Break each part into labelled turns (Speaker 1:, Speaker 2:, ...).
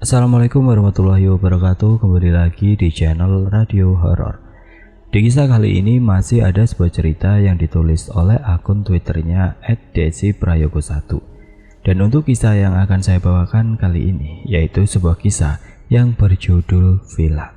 Speaker 1: Assalamualaikum warahmatullahi wabarakatuh. Kembali lagi di channel Radio Horor. Di kisah kali ini masih ada sebuah cerita yang ditulis oleh akun Twitternya @desiprayogo1. Dan untuk kisah yang akan saya bawakan kali ini yaitu sebuah kisah yang berjudul Villa.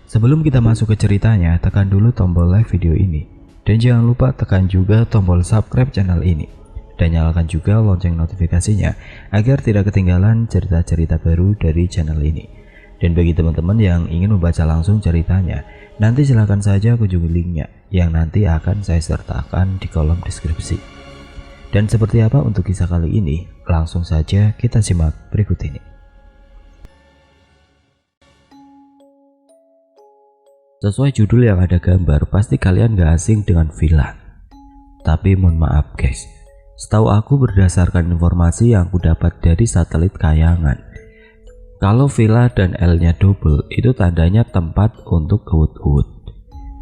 Speaker 1: Sebelum kita masuk ke ceritanya, tekan dulu tombol like video ini dan jangan lupa tekan juga tombol subscribe channel ini. Dan nyalakan juga lonceng notifikasinya agar tidak ketinggalan cerita-cerita baru dari channel ini. Dan bagi teman-teman yang ingin membaca langsung ceritanya, nanti silahkan saja kunjungi linknya yang nanti akan saya sertakan di kolom deskripsi. Dan seperti apa untuk kisah kali ini, langsung saja kita simak berikut ini. Sesuai judul yang ada gambar, pasti kalian gak asing dengan villa. Tapi mohon maaf guys, setahu aku berdasarkan informasi yang aku dapat dari satelit kayangan, kalau villa dan L-nya double itu tandanya tempat untuk uhud-uhud.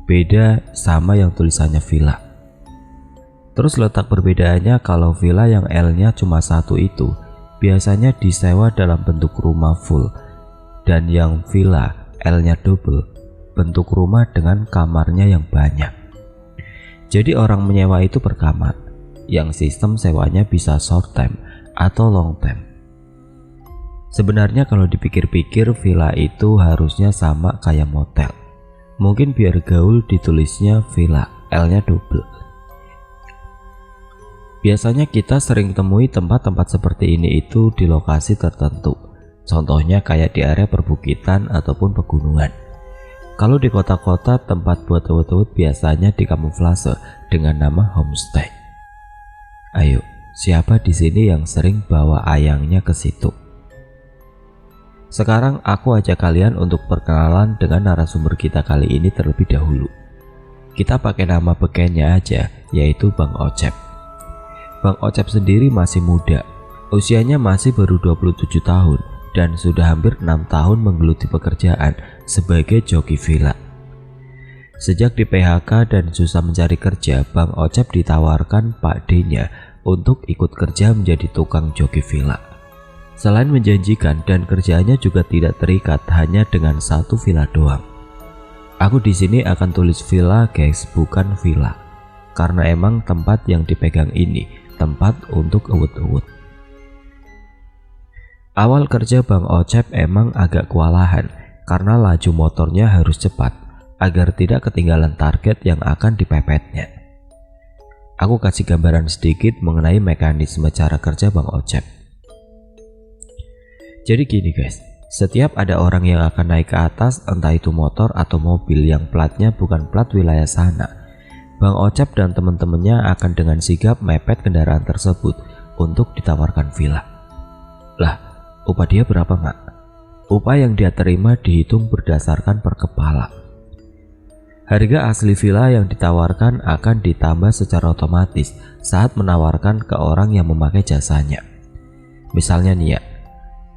Speaker 1: Beda sama yang tulisannya villa. Terus letak perbedaannya, kalau villa yang L-nya cuma satu itu biasanya disewa dalam bentuk rumah full, dan yang villa L-nya double bentuk rumah dengan kamarnya yang banyak. Jadi orang menyewa itu per kamar, yang sistem sewanya bisa short time atau long time. Sebenarnya kalau dipikir-pikir, villa itu harusnya sama kayak motel. Mungkin biar gaul ditulisnya villa, L-nya double. Biasanya kita sering temui tempat-tempat seperti ini itu di lokasi tertentu. Contohnya kayak di area perbukitan ataupun pegunungan. Kalau di kota-kota, tempat buat uhud-uhud biasanya dikamuflase dengan nama homestay. Ayo, siapa di sini yang sering bawa ayangnya ke situ? Sekarang aku ajak kalian untuk perkenalan dengan narasumber kita kali ini terlebih dahulu. Kita pakai nama bekennya aja, yaitu Bang Ocep. Bang Ocep sendiri masih muda, usianya masih baru 27 tahun dan sudah hampir 6 tahun menggeluti pekerjaan sebagai joki villa. Sejak di PHK dan susah mencari kerja, Bang Ocep ditawarkan Pak D-nya untuk ikut kerja menjadi tukang joki villa. Selain menjanjikan dan kerjaannya juga tidak terikat hanya dengan satu villa doang. Aku di sini akan tulis villa guys, bukan villa, karena emang tempat yang dipegang ini tempat untuk uhud-uhud. Awal kerja Bang Ocep emang agak kewalahan karena laju motornya harus cepat agar tidak ketinggalan target yang akan dipepetnya. Aku kasih gambaran sedikit mengenai mekanisme cara kerja Bang Ocep. Jadi gini guys, setiap ada orang yang akan naik ke atas, entah itu motor atau mobil yang platnya bukan plat wilayah sana, Bang Ocep dan teman-temannya akan dengan sigap mepet kendaraan tersebut untuk ditawarkan villa. Lah, upah dia berapa nggak? Upah yang dia terima dihitung berdasarkan per kepala. Harga asli villa yang ditawarkan akan ditambah secara otomatis saat menawarkan ke orang yang memakai jasanya. Misalnya nih ya,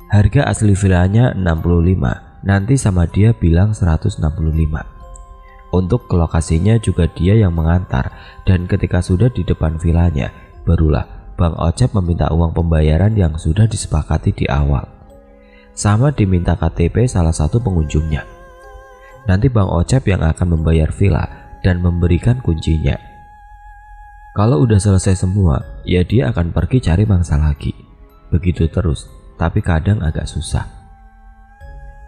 Speaker 1: harga asli villanya 65, nanti sama dia bilang 165. Untuk ke lokasinya juga dia yang mengantar, dan ketika sudah di depan villanya, barulah Bang Ocep meminta uang pembayaran yang sudah disepakati di awal. Sama diminta KTP salah satu pengunjungnya. Nanti Bang Ocep yang akan membayar villa dan memberikan kuncinya. Kalau udah selesai semua, ya dia akan pergi cari mangsa lagi. Begitu terus, tapi kadang agak susah.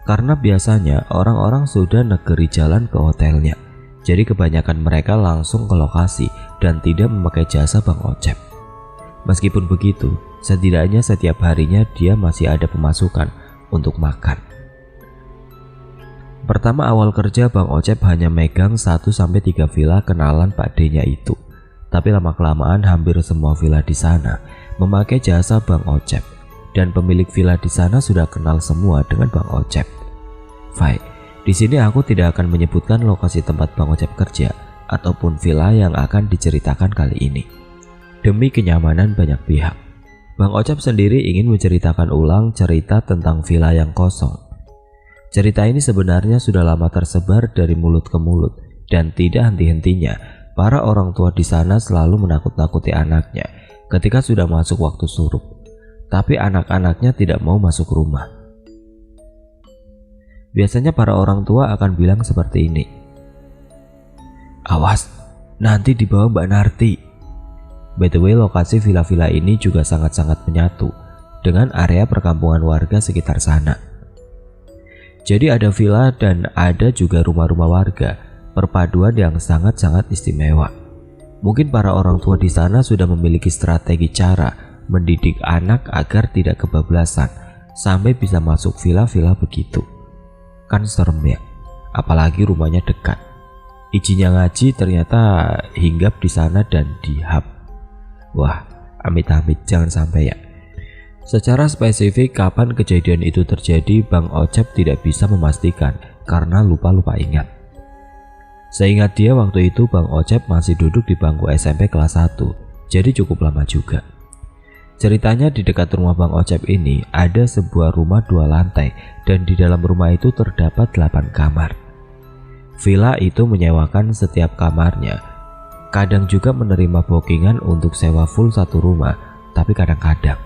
Speaker 1: Karena biasanya orang-orang sudah negeri jalan ke hotelnya. Jadi kebanyakan mereka langsung ke lokasi dan tidak memakai jasa Bang Ocep. Meskipun begitu, setidaknya setiap harinya dia masih ada pemasukan untuk makan. Pertama awal kerja Bang Ocep hanya megang 1-3 villa kenalan Pak D-nya itu. Tapi lama-kelamaan hampir semua villa di sana memakai jasa Bang Ocep. Dan pemilik villa di sana sudah kenal semua dengan Bang Ocep. Baik, di sini aku tidak akan menyebutkan lokasi tempat Bang Ocep kerja ataupun villa yang akan diceritakan kali ini, demi kenyamanan banyak pihak. Bang Ocep sendiri ingin menceritakan ulang cerita tentang villa yang kosong. Cerita ini sebenarnya sudah lama tersebar dari mulut ke mulut dan tidak henti-hentinya. Para orang tua di sana selalu menakut-nakuti anaknya ketika sudah masuk waktu surup. Tapi anak-anaknya tidak mau masuk rumah. Biasanya para orang tua akan bilang seperti ini, "Awas, nanti dibawa Mbak Narti." By the way, lokasi villa-villa ini juga sangat-sangat menyatu dengan area perkampungan warga sekitar sana. Jadi ada villa dan ada juga rumah-rumah warga, perpaduan yang sangat-sangat istimewa. Mungkin para orang tua di sana sudah memiliki strategi cara mendidik anak agar tidak kebablasan sampai bisa masuk villa-villa begitu. Kan serem ya, apalagi rumahnya dekat. Izinnya ngaji ternyata hinggap di sana dan dihap. Wah, amit-amit jangan sampai ya. Secara spesifik kapan kejadian itu terjadi, Bang Ocep tidak bisa memastikan karena lupa ingat. Seingat dia waktu itu Bang Ocep masih duduk di bangku SMP kelas 1, jadi cukup lama juga. Ceritanya di dekat rumah Bang Ocep ini ada sebuah rumah 2 lantai dan di dalam rumah itu terdapat 8 kamar. Villa itu menyewakan setiap kamarnya. Kadang juga menerima bookingan untuk sewa full satu rumah, tapi kadang-kadang.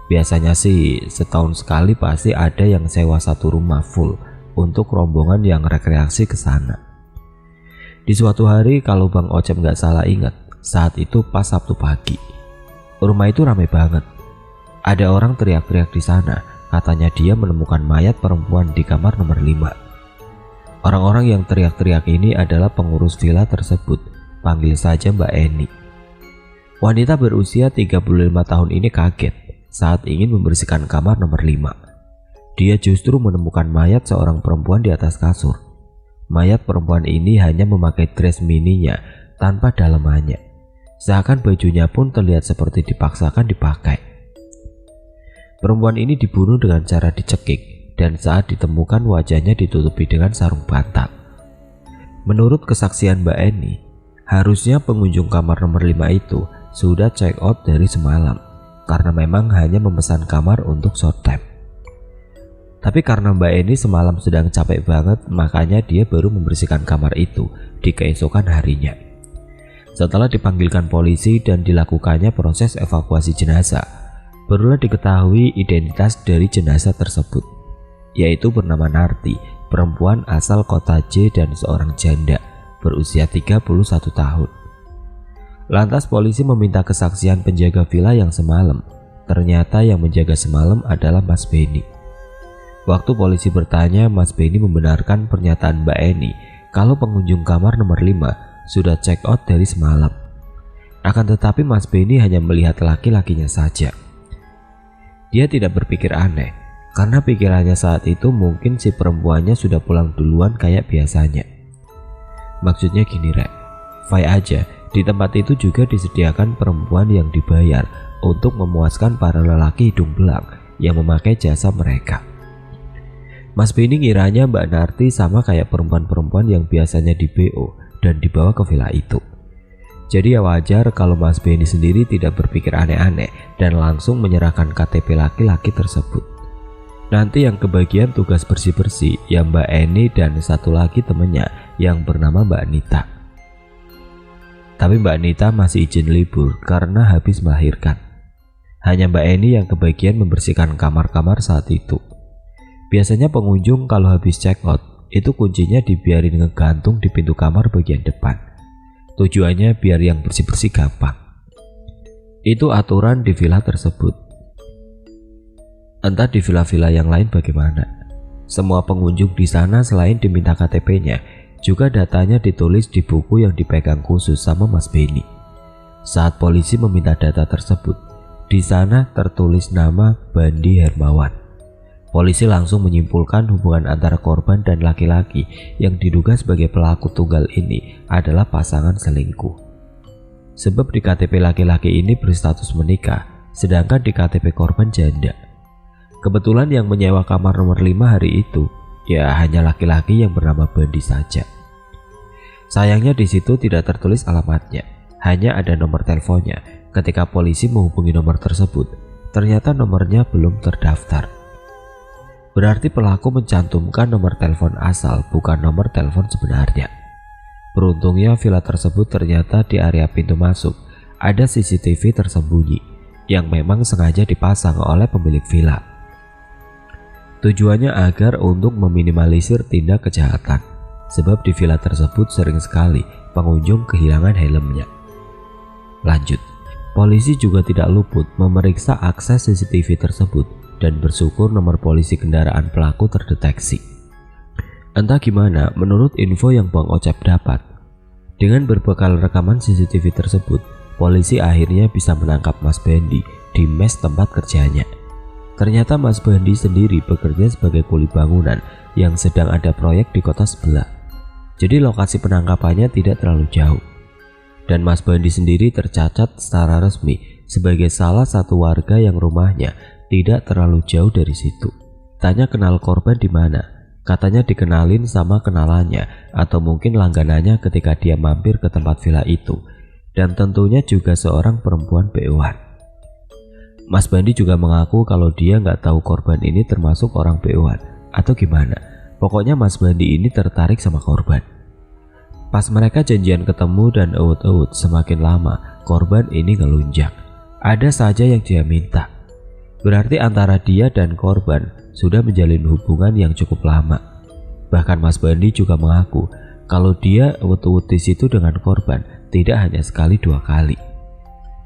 Speaker 1: Biasanya sih setahun sekali pasti ada yang sewa satu rumah full untuk rombongan yang rekreasi ke sana. Di suatu hari kalau Bang Ocep nggak salah ingat, saat itu pas Sabtu pagi. Rumah itu ramai banget. Ada orang teriak-teriak di sana, katanya dia menemukan mayat perempuan di kamar nomor 5. Orang-orang yang teriak-teriak ini adalah pengurus villa tersebut. Panggil saja Mbak Eni. Wanita berusia 35 tahun ini kaget saat ingin membersihkan kamar nomor 5. Dia justru menemukan mayat seorang perempuan di atas kasur. Mayat perempuan ini hanya memakai dress mininya tanpa dalemannya. Seakan bajunya pun terlihat seperti dipaksakan dipakai. Perempuan ini dibunuh dengan cara dicekik dan saat ditemukan wajahnya ditutupi dengan sarung bantal. Menurut kesaksian Mbak Eni, harusnya pengunjung kamar nomor 5 itu sudah check out dari semalam karena memang hanya memesan kamar untuk short time. Tapi karena Mbak Eni semalam sedang capek banget, makanya dia baru membersihkan kamar itu di keesokan harinya. Setelah dipanggilkan polisi dan dilakukannya proses evakuasi jenazah, barulah diketahui identitas dari jenazah tersebut, yaitu bernama Narti, perempuan asal kota J dan seorang janda berusia 31 tahun. Lantas polisi meminta kesaksian penjaga villa yang semalam. Ternyata yang menjaga semalam adalah Mas Beni. Waktu polisi bertanya, Mas Beni membenarkan pernyataan Mbak Eni kalau pengunjung kamar nomor 5 sudah check out dari semalam. Akan tetapi Mas Beni hanya melihat laki-lakinya saja. Dia tidak berpikir aneh karena pikirannya saat itu mungkin si perempuannya sudah pulang duluan kayak biasanya. Maksudnya gini Rek, fine aja, di tempat itu juga disediakan perempuan yang dibayar untuk memuaskan para lelaki hidung belang yang memakai jasa mereka. Mas Beni ngiranya Mbak Narti sama kayak perempuan-perempuan yang biasanya di BO dan dibawa ke villa itu. Jadi ya wajar kalau Mas Beni sendiri tidak berpikir aneh-aneh dan langsung menyerahkan KTP laki-laki tersebut. Nanti yang kebagian tugas bersih-bersih ya Mbak Eni dan satu lagi temennya yang bernama Mbak Nita. Tapi Mbak Nita masih izin libur karena habis melahirkan. Hanya Mbak Eni yang kebagian membersihkan kamar-kamar saat itu. Biasanya pengunjung kalau habis check out itu kuncinya dibiarin ngegantung di pintu kamar bagian depan. Tujuannya biar yang bersih-bersih gampang. Itu aturan di villa tersebut. Entah di villa-villa yang lain bagaimana. Semua pengunjung di sana selain diminta KTP-nya, juga datanya ditulis di buku yang dipegang khusus sama Mas Beni. Saat polisi meminta data tersebut, di sana tertulis nama Bandi Hermawan. Polisi langsung menyimpulkan hubungan antara korban dan laki-laki yang diduga sebagai pelaku tunggal ini adalah pasangan selingkuh. Sebab di KTP laki-laki ini berstatus menikah, sedangkan di KTP korban janda. Kebetulan yang menyewa kamar nomor 5 hari itu ya hanya laki-laki yang bernama Bandi saja. Sayangnya di situ tidak tertulis alamatnya, hanya ada nomor teleponnya. Ketika polisi menghubungi nomor tersebut, ternyata nomornya belum terdaftar. Berarti pelaku mencantumkan nomor telepon asal, bukan nomor telepon sebenarnya. Beruntungnya villa tersebut ternyata di area pintu masuk ada CCTV tersembunyi yang memang sengaja dipasang oleh pemilik villa. Tujuannya agar untuk meminimalisir tindak kejahatan, sebab di villa tersebut sering sekali pengunjung kehilangan helmnya. Lanjut, polisi juga tidak luput memeriksa akses CCTV tersebut dan bersyukur nomor polisi kendaraan pelaku terdeteksi. Entah gimana, menurut info yang Bang Ocep dapat, dengan berbekal rekaman CCTV tersebut, polisi akhirnya bisa menangkap Mas Bandi di mes tempat kerjanya. Ternyata Mas Bandi sendiri bekerja sebagai kuli bangunan yang sedang ada proyek di kota sebelah. Jadi lokasi penangkapannya tidak terlalu jauh. Dan Mas Bandi sendiri tercatat secara resmi sebagai salah satu warga yang rumahnya tidak terlalu jauh dari situ. Tanya kenal korban di mana? Katanya dikenalin sama kenalannya atau mungkin langganannya ketika dia mampir ke tempat villa itu. Dan tentunya juga seorang perempuan BO-an. Mas Bandi juga mengaku kalau dia nggak tahu korban ini termasuk orang BO-an atau gimana. Pokoknya Mas Bandi ini tertarik sama korban. Pas mereka janjian ketemu dan eut-eut, semakin lama korban ini ngelunjak. Ada saja yang dia minta. Berarti antara dia dan korban sudah menjalin hubungan yang cukup lama. Bahkan Mas Bandi juga mengaku kalau dia eut-eut di situ dengan korban tidak hanya sekali 2 kali.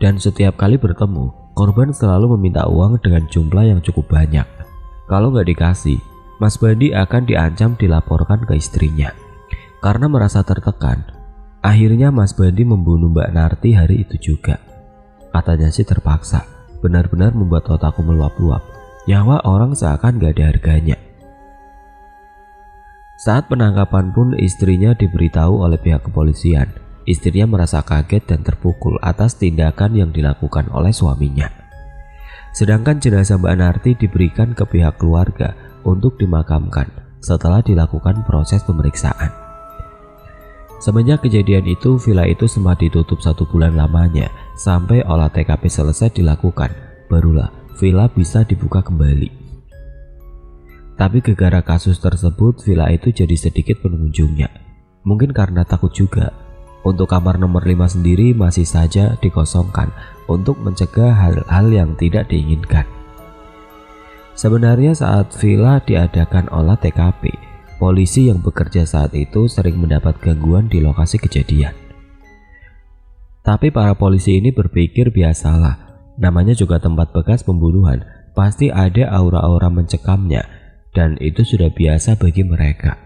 Speaker 1: Dan setiap kali bertemu, korban selalu meminta uang dengan jumlah yang cukup banyak. Kalau nggak dikasih, Mas Bandi akan diancam dilaporkan ke istrinya. Karena merasa tertekan, akhirnya Mas Bandi membunuh Mbak Narti hari itu juga. Katanya sih terpaksa, benar-benar membuat otakku meluap-luap. Nyawa orang seakan nggak ada harganya. Saat penangkapan pun istrinya diberitahu oleh pihak kepolisian. Istrinya merasa kaget dan terpukul atas tindakan yang dilakukan oleh suaminya. Sedangkan jenazah Mbak Narti diberikan ke pihak keluarga untuk dimakamkan setelah dilakukan proses pemeriksaan. Semenjak kejadian itu, villa itu sempat ditutup 1 bulan lamanya sampai olah TKP selesai dilakukan, barulah villa bisa dibuka kembali. Tapi gara-gara kasus tersebut, villa itu jadi sedikit pengunjungnya. Mungkin karena takut juga. Untuk kamar nomor 5 sendiri masih saja dikosongkan untuk mencegah hal-hal yang tidak diinginkan. Sebenarnya saat villa diadakan olah TKP, polisi yang bekerja saat itu sering mendapat gangguan di lokasi kejadian. Tapi para polisi ini berpikir biasalah, namanya juga tempat bekas pembunuhan, pasti ada aura-aura mencekamnya dan itu sudah biasa bagi mereka.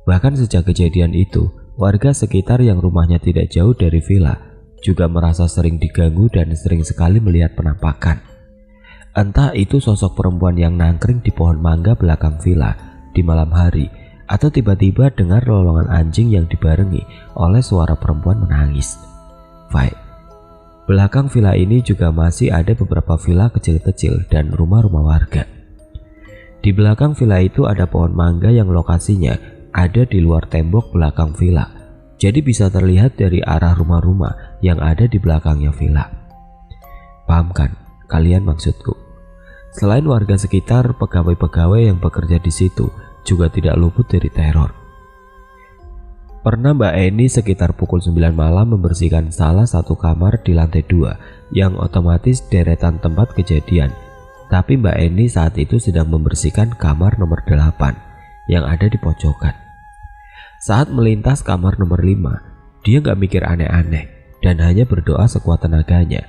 Speaker 1: Bahkan sejak kejadian itu, warga sekitar yang rumahnya tidak jauh dari villa juga merasa sering diganggu dan sering sekali melihat penampakan. Entah itu sosok perempuan yang nangkring di pohon mangga belakang villa di malam hari, atau tiba-tiba dengar lolongan anjing yang dibarengi oleh suara perempuan menangis. Belakang villa ini juga masih ada beberapa villa kecil-kecil dan rumah-rumah warga. Di belakang villa itu ada pohon mangga yang lokasinya ada di luar tembok belakang villa, jadi bisa terlihat dari arah rumah-rumah yang ada di belakangnya villa. Paham kan kalian maksudku? Selain warga sekitar, pegawai-pegawai yang bekerja di situ juga tidak luput dari teror. Pernah Mbak Eni sekitar pukul 9 malam membersihkan salah satu kamar di lantai 2 yang otomatis deretan tempat kejadian. Tapi Mbak Eni saat itu sedang membersihkan kamar nomor 8 yang ada di pojokan. Saat melintas kamar nomor 5, dia gak mikir aneh-aneh dan hanya berdoa sekuat tenaganya.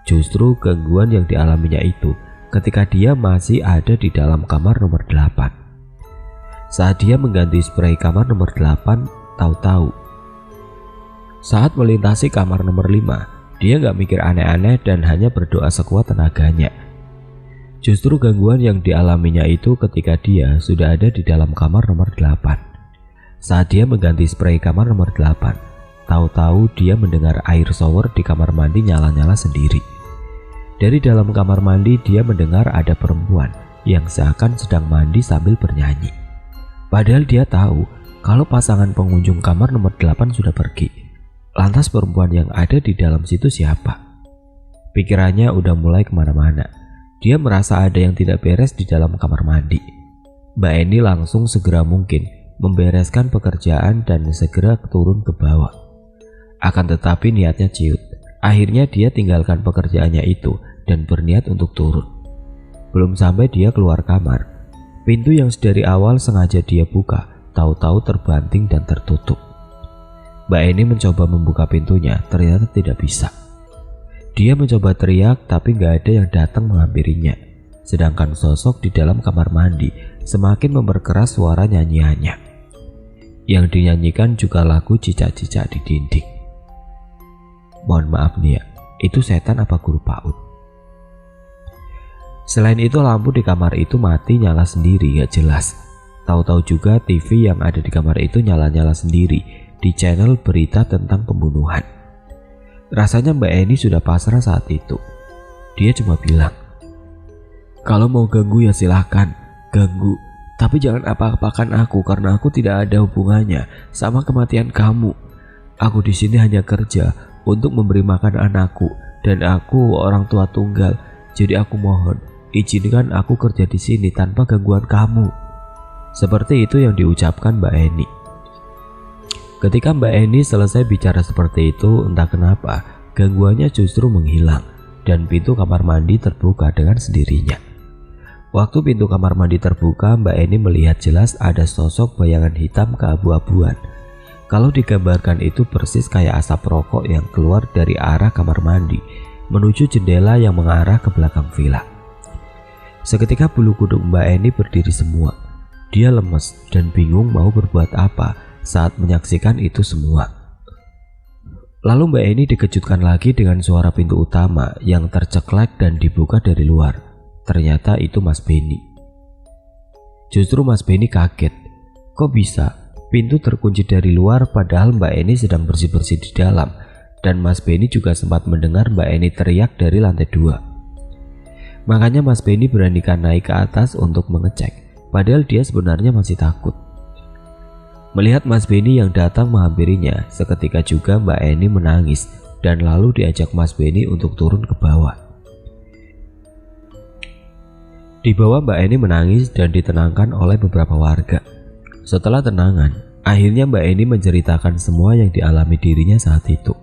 Speaker 1: Justru gangguan yang dialaminya itu ketika dia masih ada di dalam kamar nomor 8. Saat dia mengganti spray kamar nomor 8, tahu-tahu saat melintasi kamar nomor 5, dia gak mikir aneh-aneh dan hanya berdoa sekuat tenaganya. Justru gangguan yang dialaminya itu ketika dia sudah ada di dalam kamar nomor 8. Saat dia mengganti spray kamar nomor 8, tahu-tahu dia mendengar air shower di kamar mandi nyala-nyala sendiri. Dari dalam kamar mandi dia mendengar ada perempuan yang seakan sedang mandi sambil bernyanyi. Padahal dia tahu kalau pasangan pengunjung kamar nomor 8 sudah pergi. Lantas perempuan yang ada di dalam situ siapa? Pikirannya udah mulai kemana-mana. Dia merasa ada yang tidak beres di dalam kamar mandi. Mbak Eni langsung segera mungkin membereskan pekerjaan dan segera turun ke bawah. Akan tetapi niatnya ciut. Akhirnya dia tinggalkan pekerjaannya itu dan berniat untuk turun. Belum sampai dia keluar kamar, Pintu yang sedari awal sengaja dia buka, tahu-tahu terbanting dan tertutup. Mbak Eni mencoba membuka pintunya, ternyata tidak bisa. Dia mencoba teriak tapi gak ada yang datang menghampirinya. Sedangkan sosok di dalam kamar mandi semakin memperkeras suara nyanyiannya. Yang dinyanyikan juga lagu cicak-cicak di dinding. Mohon maaf nih ya, itu setan apa guru PAUD? Selain itu lampu di kamar itu mati nyala sendiri gak jelas. Tahu-tahu juga TV yang ada di kamar itu nyala-nyala sendiri di channel berita tentang pembunuhan. Rasanya Mbak Eni sudah pasrah saat itu. Dia cuma bilang, "Kalau mau ganggu ya silahkan, ganggu. Tapi jangan apa-apakan aku karena aku tidak ada hubungannya sama kematian kamu. Aku di sini hanya kerja untuk memberi makan anakku dan aku orang tua tunggal. Jadi aku mohon, izinkan aku kerja di sini tanpa gangguan kamu." Seperti itu yang diucapkan Mbak Eni. Ketika Mbak Eni selesai bicara seperti itu, entah kenapa gangguannya justru menghilang dan pintu kamar mandi terbuka dengan sendirinya. Waktu pintu kamar mandi terbuka, Mbak Eni melihat jelas ada sosok bayangan hitam keabu-abuan. Kalau digambarkan itu persis kayak asap rokok yang keluar dari arah kamar mandi menuju jendela yang mengarah ke belakang villa. Seketika bulu kuduk Mbak Eni berdiri semua. Dia lemes dan bingung mau berbuat apa saat menyaksikan itu semua. Lalu Mbak Eni dikejutkan lagi dengan suara pintu utama yang terceklek dan dibuka dari luar. Ternyata itu Mas Beni. Justru Mas Beni kaget. Kok bisa? Pintu terkunci dari luar padahal Mbak Eni sedang bersih-bersih di dalam. Dan Mas Beni juga sempat mendengar Mbak Eni teriak dari lantai 2. Makanya Mas Beni beranikan naik ke atas untuk mengecek. Padahal dia sebenarnya masih takut. Melihat Mas Beni yang datang menghampirinya, seketika juga Mbak Eni menangis dan lalu diajak Mas Beni untuk turun ke bawah. Di bawah Mbak Eni menangis dan ditenangkan oleh beberapa warga. Setelah tenangan, akhirnya Mbak Eni menceritakan semua yang dialami dirinya saat itu.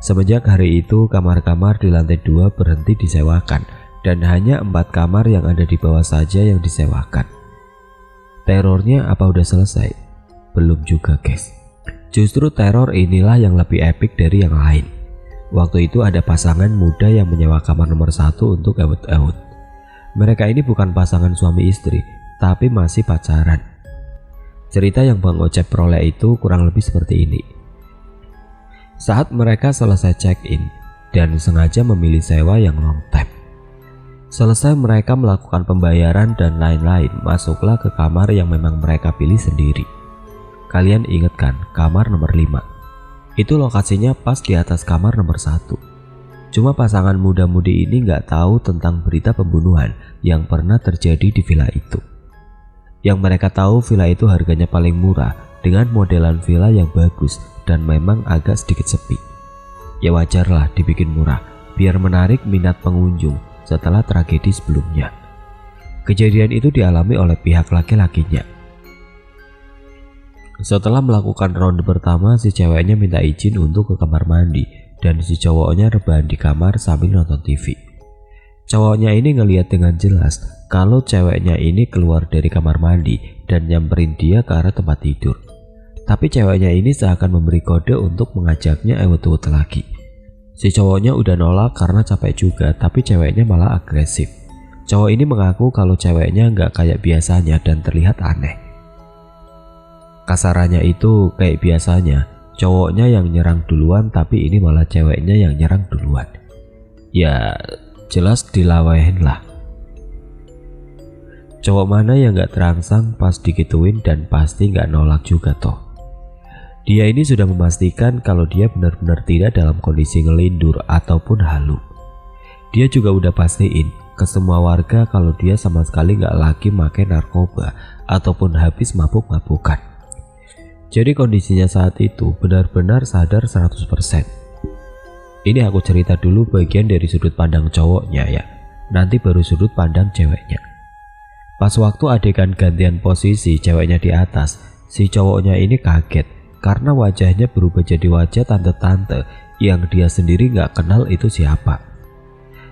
Speaker 1: Semenjak hari itu, kamar-kamar di lantai 2 berhenti disewakan dan hanya 4 kamar yang ada di bawah saja yang disewakan. Terornya apa udah selesai? Belum juga guys. Justru teror inilah yang lebih epik dari yang lain. Waktu itu ada pasangan muda yang menyewa kamar nomor 1 untuk awet-awet. Mereka ini bukan pasangan suami istri, tapi masih pacaran. Cerita yang Bang Ocep peroleh itu kurang lebih seperti ini. Saat mereka selesai check-in dan sengaja memilih sewa yang long time. Selesai mereka melakukan pembayaran dan lain-lain, masuklah ke kamar yang memang mereka pilih sendiri. Kalian ingat kan kamar nomor 5? Itu lokasinya pas di atas kamar nomor 1. Cuma pasangan muda-mudi ini nggak tahu tentang berita pembunuhan yang pernah terjadi di villa itu. Yang mereka tahu villa itu harganya paling murah dengan modelan villa yang bagus dan memang agak sedikit sepi. Ya wajarlah dibikin murah biar menarik minat pengunjung setelah tragedi sebelumnya. Kejadian itu dialami oleh pihak laki-lakinya. Setelah melakukan ronde pertama, si ceweknya minta izin untuk ke kamar mandi dan si cowoknya rebahan di kamar sambil nonton TV. Cowoknya ini ngelihat dengan jelas kalau ceweknya ini keluar dari kamar mandi dan nyamperin dia ke arah tempat tidur. Tapi ceweknya ini seakan memberi kode untuk mengajaknya awet-awet lagi. Si cowoknya udah nolak karena capek juga, tapi ceweknya malah agresif. Cowok ini mengaku kalau ceweknya nggak kayak biasanya dan terlihat aneh. Kasarannya itu kayak biasanya, cowoknya yang nyerang duluan tapi ini malah ceweknya yang nyerang duluan. Ya jelas dilawehin lah. Cowok mana yang gak terangsang pas digituin dan pasti gak nolak juga toh. Dia ini sudah memastikan kalau dia benar-benar tidak dalam kondisi ngelindur ataupun halu. Dia juga udah pastiin ke semua warga kalau dia sama sekali gak lagi pakai narkoba ataupun habis mabuk-mabukan. Jadi kondisinya saat itu benar-benar sadar 100%. Ini aku cerita dulu bagian dari sudut pandang cowoknya ya, nanti baru sudut pandang ceweknya. Pas waktu adegan gantian posisi ceweknya di atas, si cowoknya ini kaget karena wajahnya berubah jadi wajah tante-tante yang dia sendiri gak kenal itu siapa.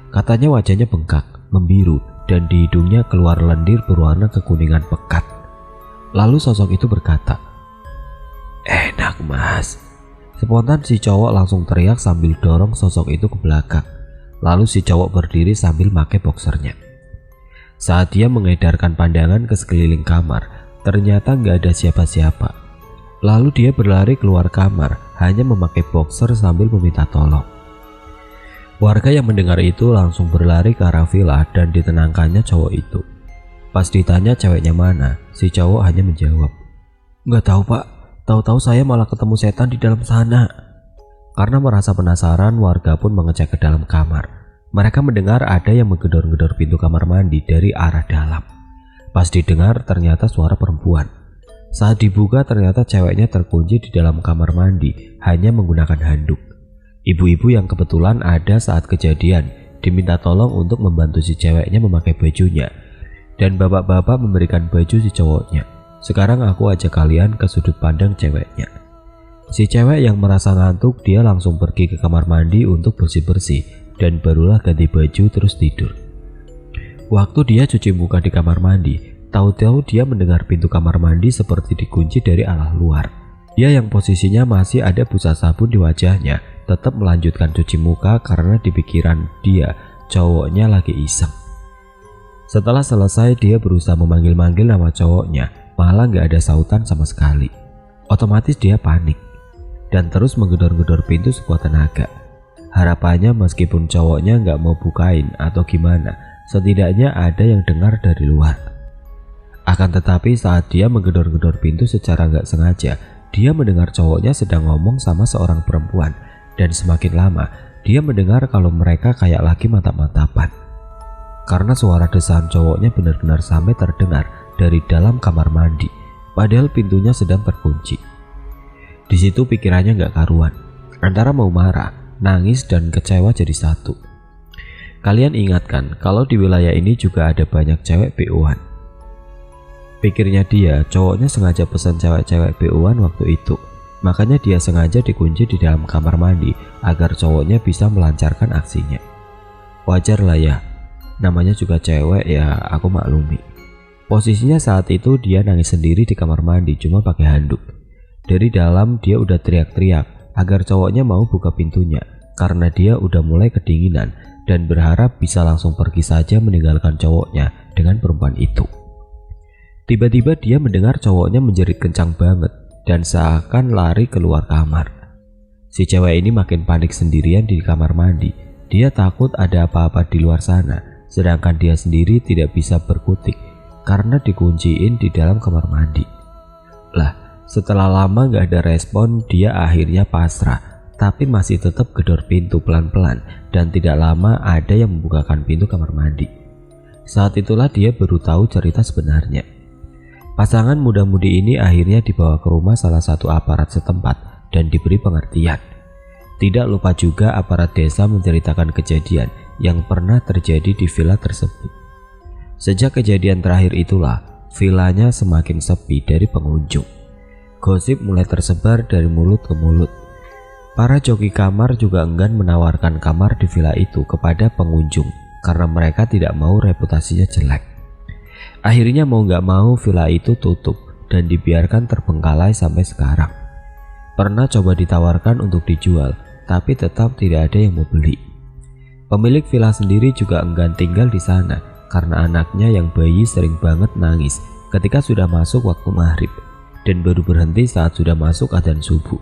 Speaker 1: Katanya wajahnya bengkak, membiru, dan di hidungnya keluar lendir berwarna kekuningan pekat. Lalu sosok itu berkata, "Enak mas." Spontan si cowok langsung teriak sambil dorong sosok itu ke belakang. Lalu si cowok berdiri sambil pakai boxernya. Saat dia mengedarkan pandangan ke sekeliling kamar, ternyata nggak ada siapa-siapa. Lalu dia berlari keluar kamar, hanya memakai boxer sambil meminta tolong. Warga yang mendengar itu langsung berlari ke arah villa dan ditenangkannya cowok itu. Pas ditanya ceweknya mana, si cowok hanya menjawab, "Nggak tahu pak, tahu-tahu saya malah ketemu setan di dalam sana." Karena merasa penasaran, warga pun mengecek ke dalam kamar. Mereka mendengar ada yang menggedor-gedor pintu kamar mandi dari arah dalam. Pas didengar ternyata suara perempuan. Saat dibuka ternyata ceweknya terkunci di dalam kamar mandi hanya menggunakan handuk. Ibu-ibu yang kebetulan ada saat kejadian diminta tolong untuk membantu si ceweknya memakai bajunya. Dan bapak-bapak memberikan baju si cowoknya. Sekarang aku ajak kalian ke sudut pandang ceweknya. Si cewek yang merasa ngantuk, dia langsung pergi ke kamar mandi untuk bersih-bersih dan barulah ganti baju terus tidur. Waktu dia cuci muka di kamar mandi, tahu-tahu dia mendengar pintu kamar mandi seperti dikunci dari arah luar. Dia yang posisinya masih ada busa sabun di wajahnya tetap melanjutkan cuci muka karena di pikiran dia cowoknya lagi iseng. Setelah selesai dia berusaha memanggil-manggil nama cowoknya, malah gak ada sautan sama sekali. Otomatis dia panik dan terus menggedor-gedor pintu sekuat tenaga. Harapannya meskipun cowoknya nggak mau bukain atau gimana, setidaknya ada yang dengar dari luar. Akan tetapi saat dia menggedor-gedor pintu secara nggak sengaja, dia mendengar cowoknya sedang ngomong sama seorang perempuan. Dan semakin lama, dia mendengar kalau mereka kayak lagi mantap-mantapan. Karena suara desahan cowoknya benar-benar sampai terdengar dari dalam kamar mandi, padahal pintunya sedang terkunci. Di situ pikirannya nggak karuan, antara mau marah, nangis dan kecewa jadi satu. Kalian ingatkan kalau di wilayah ini juga ada banyak cewek BO-an. Pikirnya dia, cowoknya sengaja pesan cewek-cewek BO-an waktu itu. Makanya dia sengaja dikunci di dalam kamar mandi agar cowoknya bisa melancarkan aksinya. Wajar lah ya, namanya juga cewek ya, aku maklumi. Posisinya saat itu dia nangis sendiri di kamar mandi cuma pakai handuk. Dari dalam dia udah teriak-teriak agar cowoknya mau buka pintunya karena dia udah mulai kedinginan dan berharap bisa langsung pergi saja meninggalkan cowoknya dengan perempuan itu. Tiba-tiba dia mendengar cowoknya menjerit kencang banget dan seakan lari keluar kamar. Si cewek ini makin panik sendirian di kamar mandi. Dia takut ada apa-apa di luar sana, sedangkan dia sendiri tidak bisa berkutik karena dikunciin di dalam kamar mandi. Lah, setelah lama gak ada respon, dia akhirnya pasrah, tapi masih tetap gedor pintu pelan-pelan dan tidak lama ada yang membukakan pintu kamar mandi. Saat itulah dia baru tahu cerita sebenarnya. Pasangan muda-mudi ini akhirnya dibawa ke rumah salah satu aparat setempat dan diberi pengertian. Tidak lupa juga aparat desa menceritakan kejadian yang pernah terjadi di villa tersebut. Sejak kejadian terakhir itulah, villanya semakin sepi dari pengunjung. Gosip mulai tersebar dari mulut ke mulut. Para joki kamar juga enggan menawarkan kamar di villa itu kepada pengunjung karena mereka tidak mau reputasinya jelek. Akhirnya mau gak mau villa itu tutup dan dibiarkan terbengkalai sampai sekarang. Pernah coba ditawarkan untuk dijual, tapi tetap tidak ada yang mau beli. Pemilik villa sendiri juga enggan tinggal di sana karena anaknya yang bayi sering banget nangis ketika sudah masuk waktu maghrib dan baru berhenti saat sudah masuk adzan subuh.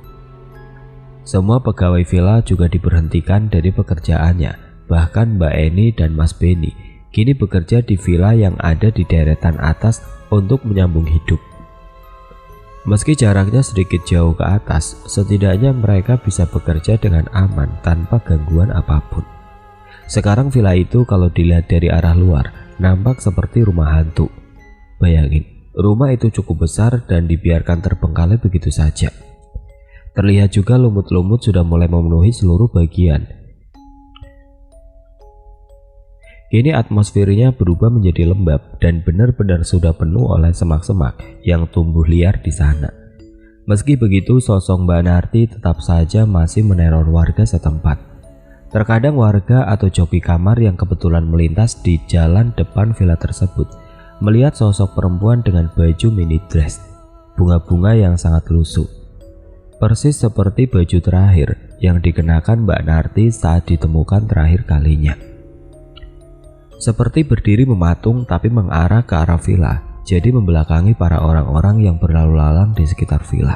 Speaker 1: Semua pegawai villa juga diberhentikan dari pekerjaannya, bahkan Mbak Eni dan Mas Beni kini bekerja di villa yang ada di deretan atas untuk menyambung hidup. Meski jaraknya sedikit jauh ke atas, setidaknya mereka bisa bekerja dengan aman tanpa gangguan apapun. Sekarang villa itu kalau dilihat dari arah luar, nampak seperti rumah hantu. Bayangin, rumah itu cukup besar dan dibiarkan terbengkalai begitu saja. Terlihat juga lumut-lumut sudah mulai memenuhi seluruh bagian. Kini atmosfernya berubah menjadi lembab dan benar-benar sudah penuh oleh semak-semak yang tumbuh liar di sana. Meski begitu, sosok Mbak Narti tetap saja masih meneror warga setempat. Terkadang warga atau joki kamar yang kebetulan melintas di jalan depan villa tersebut melihat sosok perempuan dengan baju mini dress, bunga-bunga yang sangat lusuh. Persis seperti baju terakhir yang dikenakan Mbak Narti saat ditemukan terakhir kalinya. Seperti berdiri mematung tapi mengarah ke arah villa, jadi membelakangi para orang-orang yang berlalu lalang di sekitar villa.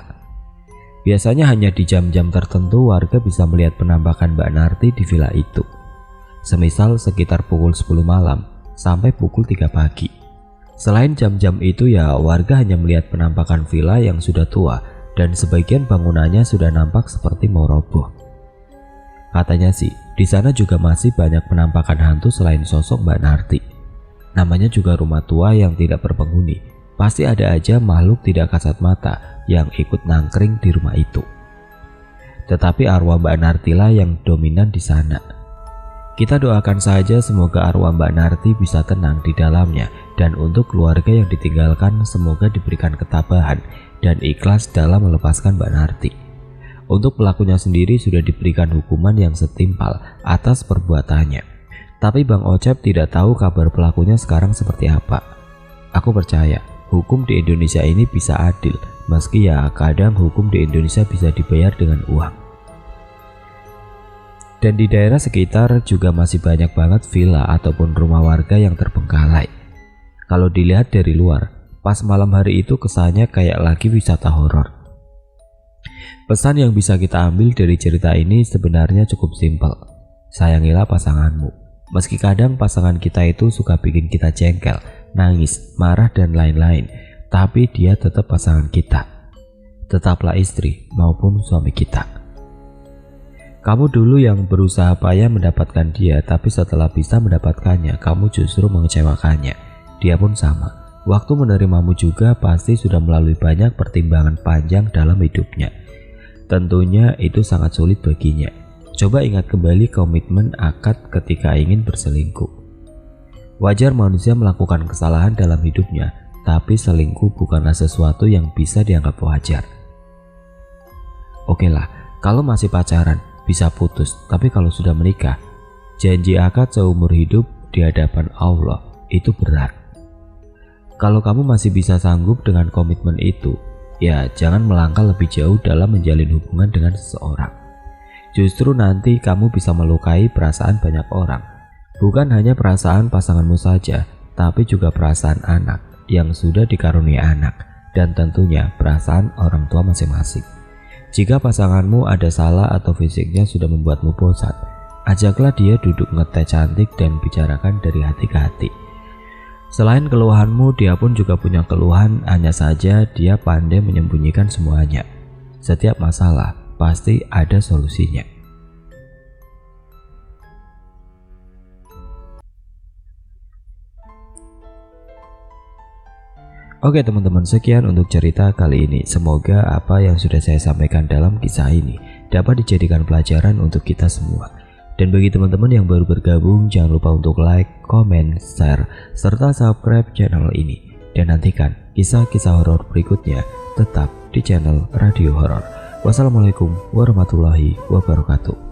Speaker 1: Biasanya hanya di jam-jam tertentu warga bisa melihat penampakan Mbak Narti di villa itu. Semisal sekitar pukul 10 malam sampai pukul 3 pagi. Selain jam-jam itu ya warga hanya melihat penampakan villa yang sudah tua dan sebagian bangunannya sudah nampak seperti mau roboh. Katanya sih, di sana juga masih banyak penampakan hantu selain sosok Mbak Narti. Namanya juga rumah tua yang tidak berpenghuni. Pasti ada aja makhluk tidak kasat mata yang ikut nangkring di rumah itu. Tetapi arwah Mbak Narti lah yang dominan di sana. Kita doakan saja semoga arwah Mbak Narti bisa tenang di dalamnya, dan untuk keluarga yang ditinggalkan semoga diberikan ketabahan dan ikhlas dalam melepaskan Mbak Narti. Untuk pelakunya sendiri sudah diberikan hukuman yang setimpal atas perbuatannya. Tapi Bang Ocep tidak tahu kabar pelakunya sekarang seperti apa. Aku percaya hukum di Indonesia ini bisa adil, meski ya kadang hukum di Indonesia bisa dibayar dengan uang. Dan di daerah sekitar juga masih banyak banget villa ataupun rumah warga yang terbengkalai. Kalau dilihat dari luar, pas malam hari itu kesannya kayak lagi wisata horor. Pesan yang bisa kita ambil dari cerita ini sebenarnya cukup simpel. Sayangilah pasanganmu. Meski kadang pasangan kita itu suka bikin kita jengkel, nangis, marah dan lain-lain, tapi dia tetap pasangan kita. Tetaplah istri maupun suami kita. Kamu dulu yang berusaha payah mendapatkan dia, tapi setelah bisa mendapatkannya, kamu justru mengecewakannya. Dia pun sama. Waktu menerimamu juga pasti sudah melalui banyak pertimbangan panjang dalam hidupnya. Tentunya itu sangat sulit baginya. Coba ingat kembali komitmen akad ketika ingin berselingkuh. Wajar manusia melakukan kesalahan dalam hidupnya, tapi selingkuh bukanlah sesuatu yang bisa dianggap wajar. Oke lah, kalau masih pacaran bisa putus, tapi kalau sudah menikah, janji akad seumur hidup di hadapan Allah itu berat. Kalau kamu masih bisa sanggup dengan komitmen itu, ya jangan melangkah lebih jauh dalam menjalin hubungan dengan seseorang. Justru nanti kamu bisa melukai perasaan banyak orang. Bukan hanya perasaan pasanganmu saja, tapi juga perasaan anak yang sudah dikaruniai anak, dan tentunya perasaan orang tua masing-masing. Jika pasanganmu ada salah atau fisiknya sudah membuatmu bosan, ajaklah dia duduk ngeteh cantik dan bicarakan dari hati ke hati. Selain keluhanmu, dia pun juga punya keluhan, hanya saja dia pandai menyembunyikan semuanya. Setiap masalah pasti ada solusinya. Oke teman-teman, sekian untuk cerita kali ini. Semoga apa yang sudah saya sampaikan dalam kisah ini dapat dijadikan pelajaran untuk kita semua. Dan bagi teman-teman yang baru bergabung, jangan lupa untuk like, comment, share, serta subscribe channel ini. Dan nantikan kisah-kisah horor berikutnya tetap di channel Radio Horor. Wassalamualaikum warahmatullahi wabarakatuh.